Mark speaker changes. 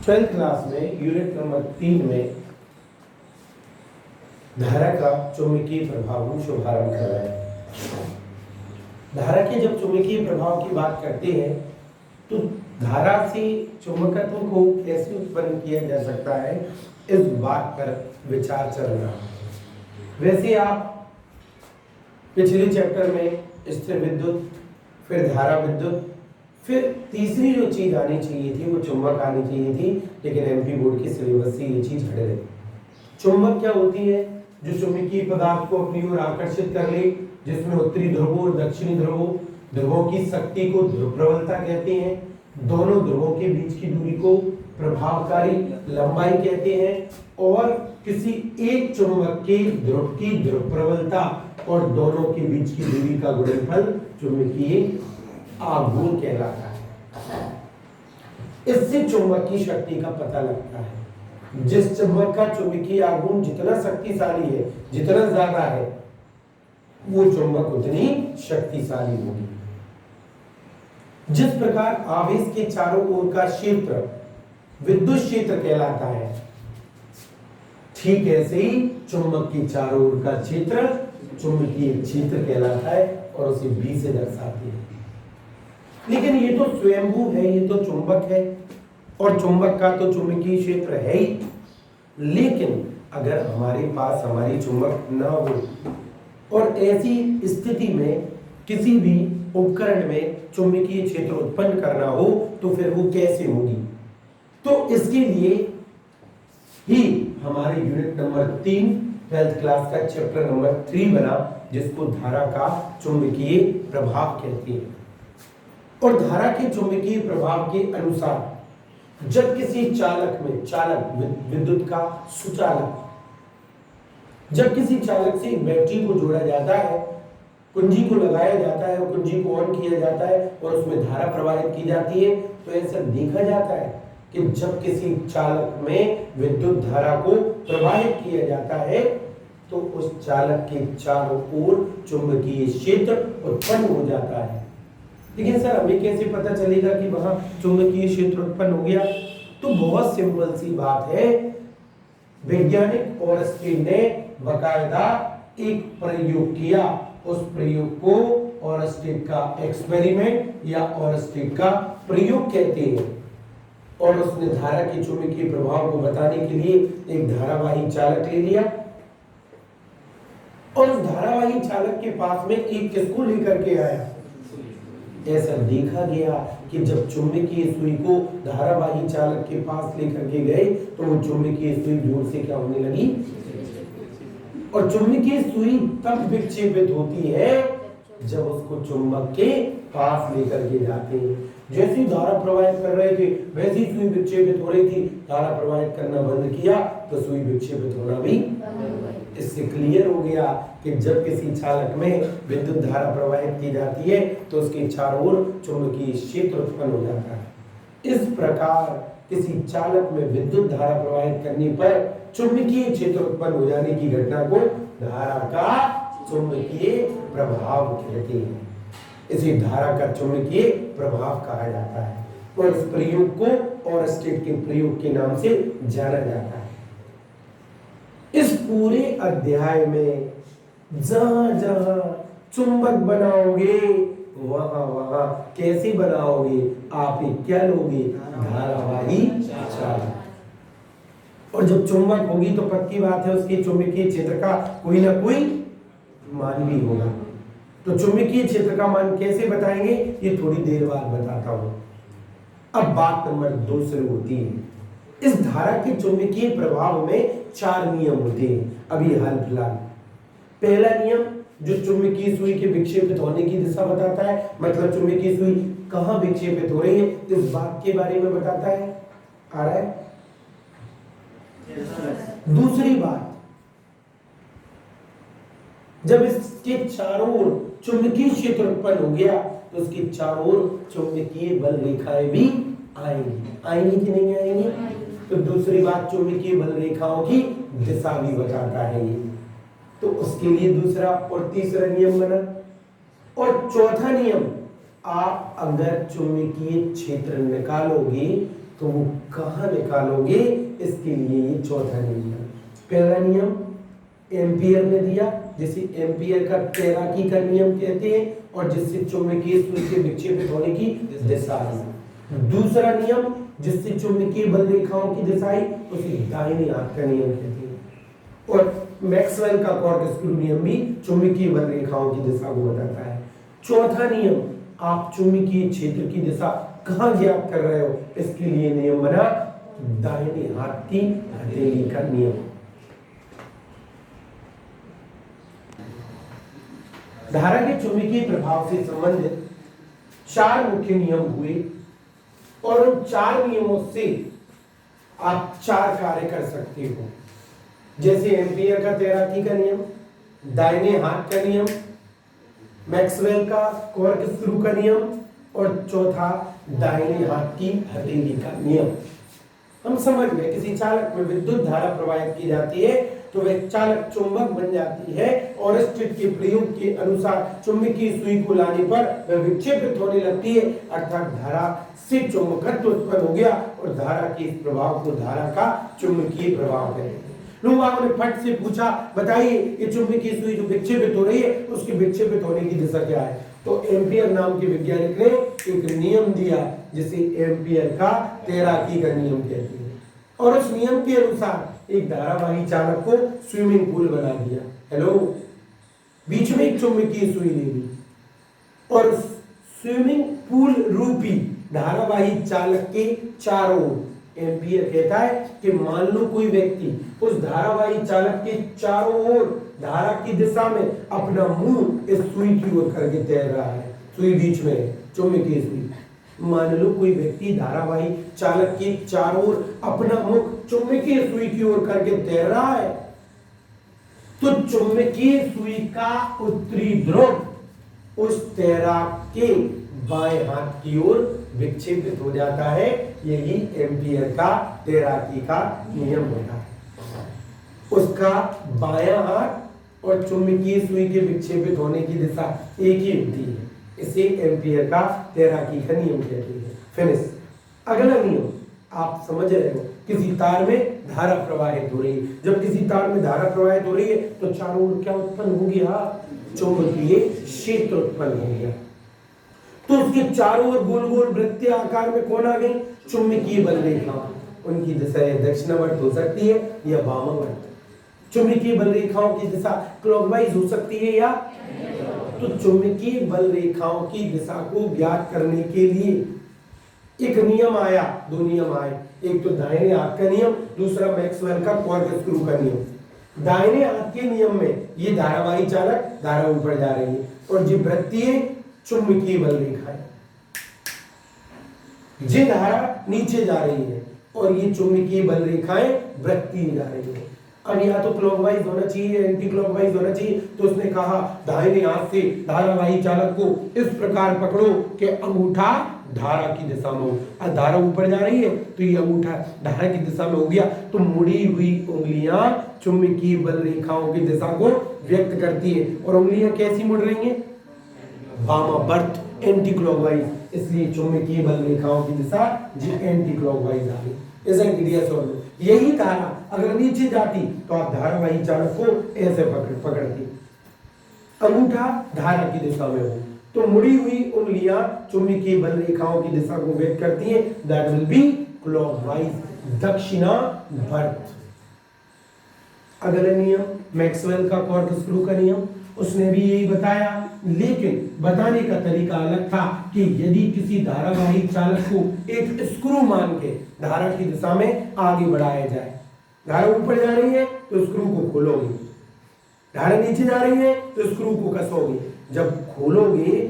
Speaker 1: Twelfth class में unit number 3 में धारा का चुंबकीय प्रभाव को शुभारंभ कर रहे हैं। धारा के जब चुंबकीय प्रभाव की बात करते हैं तो धारा से चुंबकत्व को कैसे उत्पन्न किया जा सकता है, इस बात पर विचार चल रहा है। वैसे आप पिछले चैप्टर में स्थिर विद्युत, फिर धारा विद्युत, फिर तीसरी जो चीज आनी चाहिए थी वो चुंबक आनी चाहिए थी, लेकिन एमपी बोर्ड के सिलेबस से ये चीज हट गई। चुंबक क्या होती है? जो चुंबकीय पदार्थ को अपनी ओर आकर्षित कर ले, जिसमें उत्तरी ध्रुवों और दक्षिणी ध्रुवों की शक्ति को ध्रुव प्रबलता कहते हैं। दोनों ध्रुवों के बीच की दूरी को प्रभावकारी लंबाई कहते हैं। और किसी एक चुंबक के ध्रुव की ध्रुव प्रबलता और दोनों के बीच की दूरी का गुणनफल चुंबकीय आघूर्ण कहलाता है। इससे चुंबक की शक्ति का पता लगता है। जिस चुंबक का चुंबकीय आघूर्ण जितना शक्तिशाली है, जितना ज्यादा है, वो चुंबक उतनी शक्तिशाली होगी। जिस प्रकार आवेश के चारों ओर का क्षेत्र विद्युत क्षेत्र कहलाता है, ठीक ऐसे ही चुंबक के चारों ओर का क्षेत्र चुंबकीय क्षेत्र कहलाता है और उसे बी से दर्शाते हैं। लेकिन ये तो स्वयंभू है, ये तो चुंबक है और चुंबक का तो चुंबकीय क्षेत्र है ही। लेकिन अगर हमारे पास हमारी चुंबक न हो और ऐसी स्थिति में किसी भी उपकरण में चुंबकीय क्षेत्र उत्पन्न करना हो तो फिर वो कैसे होगी? तो इसके लिए ही हमारे यूनिट नंबर 3 ट्वेल्थ क्लास का चैप्टर नंबर 3 बना, जिसको धारा का चुंबकीय प्रभाव कहते हैं। और धारा के चुंबकीय प्रभाव के अनुसार जब किसी चालक में, चालक विद्युत का सुचालक, जब किसी चालक से एक बैटरी को जोड़ा जाता है, कुंजी को लगाया जाता है और कुंजी को ऑन किया जाता है और उसमें धारा प्रवाहित की जाती है, तो ऐसा देखा जाता है कि जब किसी चालक में विद्युत धारा को प्रवाहित किया जाता है तो उस चालक के चारों ओर चुंबकीय क्षेत्र उत्पन्न हो जाता है। लेकिन सर हमें कैसे पता चलेगा कि वहां चुंबकीय क्षेत्र उत्पन्न हो गया? तो बहुत सिंपल सी बात है। वैज्ञानिक ऑरस्टेड ने बकायदा एक प्रयोग किया। उस प्रयोग को ऑरस्टेड का एक्सपेरिमेंट या ऑरस्टेड का प्रयोग कहते हैं। और उसने धारा के चुंबकीय प्रभाव को बताने के लिए एक धारावाही चालक ले लिया और उस धारावाही चालक के पास में एक किसको लेकर के आया? ऐसा देखा गया कि जब चुंबकीय सुई को धारावाही चालक के पास लेकर के गए तो वो चुंबकीय सुई जोर से क्या होने लगी? और चुंबकीय सुई तब विक्षेपित होती है जब उसको चुंबक के पास लेकर के जाते हैं। जैसी धारा प्रवाहित कर रहे थे वैसी सुई विक्षेपित हो रही थी, धारा प्रवाहित करना बंद किया तो सुई विक्षेपित होना भी। इससे क्लियर हो गया कि जब किसी चालक में विद्युत धारा प्रवाहित की जाती है तो उसके चारों ओर चुंबकीय क्षेत्र उत्पन्न हो जाता है। इस प्रकार किसी चालक में विद्युत धारा प्रवाहित करने पर चुंबकीय क्षेत्र उत्पन्न हो जाने की घटना को धारा का चुंबकीय प्रभाव कहते हैं। इसे धारा का चुंबकीय प्रभाव कहा जाता है और इस प्रयोग को ऑरस्टेड के प्रयोग के नाम से जाना जाता है। इस पूरे अध्याय में जहां जहां चुंबक बनाओगे वहां वहां कैसे बनाओगे? आप एक क्या लोगे? धारावाही चालक। और जब चुंबक होगी तो पक्की बात है उसके चुंबकीय क्षेत्र का कोई ना कोई मान भी होगा। तो चुंबकीय क्षेत्र का मान कैसे बताएंगे ये थोड़ी देर बाद बताता हूं। अब बात नंबर 2 शुरू होती है। इस धारा के चुंबकीय प्रभाव में 4 नियम होते हैं अभी हाल फिलहाल। पहला नियम जो चुंबकीय सुई के विक्षेपित होने की दिशा बताता है, मतलब चुंबकीय सुई कहां विक्षेपित हो रही है इस बात के बारे में बताता है। आ रहा है? दूसरी बात, जब इसके चारों ओर चुंबकीय क्षेत्र उत्पन्न हो गया तो उसके चारों ओर चुंबकीय बल रेखाएं भी आएंगी कि नहीं आएंगी? तो दूसरी बात, चुंबकीय बल रेखाओं की दिशा भी बताता है ये। तो उसके लिए दूसरा और तीसरा नियम बना। और चौथा नियम, आप अगर चुंबकीय क्षेत्र निकालोगे तो वो कहाँ निकालोगे, इसके लिए ये चौथा नियम है। पहला नियम एम्पियर ने दिया, जिसे एम्पियर का तैराकी का नियम कहते हैं, और जिससे चुंबकीय सुई के विक्षेपित होने की दिशा है। दूसरा नियम जिससे चुंबकीय बल रेखाओं की दिशा है, उसे दाहिने हाथ का नियम कहते हैं। और मैक्सवेल का कॉर्कस्क्रू नियम भी चुंबकीय बल रेखाओं की दिशा को बताता है। चौथा नियम, आप चुंबकीय क्षेत्र की दिशा कहां ज्ञात कर रहे हो, इसके लिए नियम बना दाहिने हाथ की हथेली का नियम। धारा के चुंबकीय प्रभाव से संबंधित 4 मुख्य नियम हुए, और उन 4 नियमों से आप 4 कार्य कर सकते हो, जैसे एम्पियर का तैराकी का नियम, दाहिने हाथ का नियम, मैक्सवेल का कॉर्कस्क्रू का नियम, और चौथा दाहिने हाथ की हथेली का नियम। हम समझ गए, किसी चालक में विद्युत धारा प्रवाहित की जाती है तो वह चालक चुंबक बन जाती है, और इस चिट के प्रयोग के अनुसार चुंबकीय सुई को लाने पर वह विक्षेपित होने लगती है, अर्थात धारा से चुंबकत्व उत्पन्न हो गया, और धारा के इस प्रभाव को धारा का चुंबकीय प्रभाव कहते हैं। लोगों ने फट से पूछा, बताइए ये चुंबकीय सुई जो विक्षेपित हो रही है, उसकी विक्षेपित होने की दिशा क्या है? तो एम्पियर नाम के वैज्ञानिक ने एक नियम दिया, जिसे एम्पियर का तैराकी का नियम कहते हैं, और उस नियम के अनुसार एक धारावाही चालक को स्विमिंग पूल बना दिया। हेलो, बीच में एक चुंबकीय सुई ले ली, और स्विमिंग पूल रूपी धारावाही चालक के चारों ओर, एम्पियर कहता है कि मान लो कोई व्यक्ति उस धारावाही चालक के चारों ओर धारा की दिशा में अपना मुंह इस सुई की ओर करके तैर रहा है, सुई बीच में है, चुंबकीय सुई। मान लो कोई व्यक्ति धारावाही चालक के चारों ओर अपना मुख चुंबकीय सुई की ओर करके तैर रहा है, तो चुंबकीय सुई का उत्तरी ध्रुव उस तैराक के बाएं हाथ की ओर विक्षेपित हो जाता है। यही एम्पियर का तैराकी का नियम होता है। उसका बायां हाथ और चुंबकीय सुई के विक्षेपित होने की दिशा एक ही होती है, इसे एम्पियर का तैराकी का नियम कहते हैं। फिनिश। अगला नियम आप समझ रहे हो, किसी तार में धारा प्रवाहित हो रही है। जब किसी तार में धारा प्रवाहित हो रही है तो चारों ओर क्या उत्पन्न हो गया? चुंबकीय क्षेत्र उत्पन्न हो गया। तो उसके चारों ओर गोल गोल वृत्तीय आकार में कौन आ गई? चुंबकीय बल रेखा। उनकी दिशा दक्षिणावर्त हो सकती है या वामावर्त। चुंबकीय बल रेखाओं की दिशा क्लॉकवाइज हो सकती है या, तो चुंबकीय बल रेखाओं की दिशा को ज्ञात करने के लिए एक नियम आया, 2 नियम आए, एक तो दाहिने हाथ का नियम, दूसरा मैक्सवेल का कॉर्कस्क्रू का नियम। दाहिने हाथ के नियम में ये धारावाही चालक धारा ऊपर जा रही है, और ये वृत्तीय चुंबकीय बल रेखा है, ये धारा नीचे जा रही है, और ये चुंबकीय बल रेखाएं वृत्तीय जा रही है। अब या तो क्लॉकवाइज होना चाहिए या एंटी क्लॉकवाइज होना चाहिए, तो उसने कहा दाहिने हाथ से धारावाही चालक को इस प्रकार पकड़ो कि अंगूठा धारा की दिशा में हो। धारा ऊपर जा रही है तो ये अंगूठा धारा की दिशा में हो गया, तो मुड़ी हुई उंगलियां चुंबकीय बल रेखाओं की दिशा को व्यक्त करती है, और उंगलियां कैसी मुड़ रही हैं? वामावर्त, एंटी क्लॉकवाइज, इसलिए चुंबकीय बल रेखाओं की दिशा जी एंटी क्लॉकवाइज आ गई। ऐसा क्लियर समझ लो। यही धारा अगर नीचे जाती तो आप धारावाही चालक को ऐसे पकड़ती, अंगूठा धारा की दिशा में हो, तो मुड़ी हुई उंगलियां चुंबकीय बल रेखाओं की दिशा को व्यक्त करती हैं, दैट विल बी क्लॉकवाइज, दक्षिणावर्त। अगला नियम मैक्सवेल का कॉर्कस्क्रू का नियम, उसने भी यही बताया, लेकिन बताने का तरीका अलग था कि यदि किसी धारावाही चालक को एक स्क्रू मान के धारा की दिशा में आगे बढ़ाया जाए, धारा ऊपर जा रही है तो स्क्रू को खोलोगे, धारा नीचे जा रही है तो स्क्रू को कसोगे, जब खोलोगे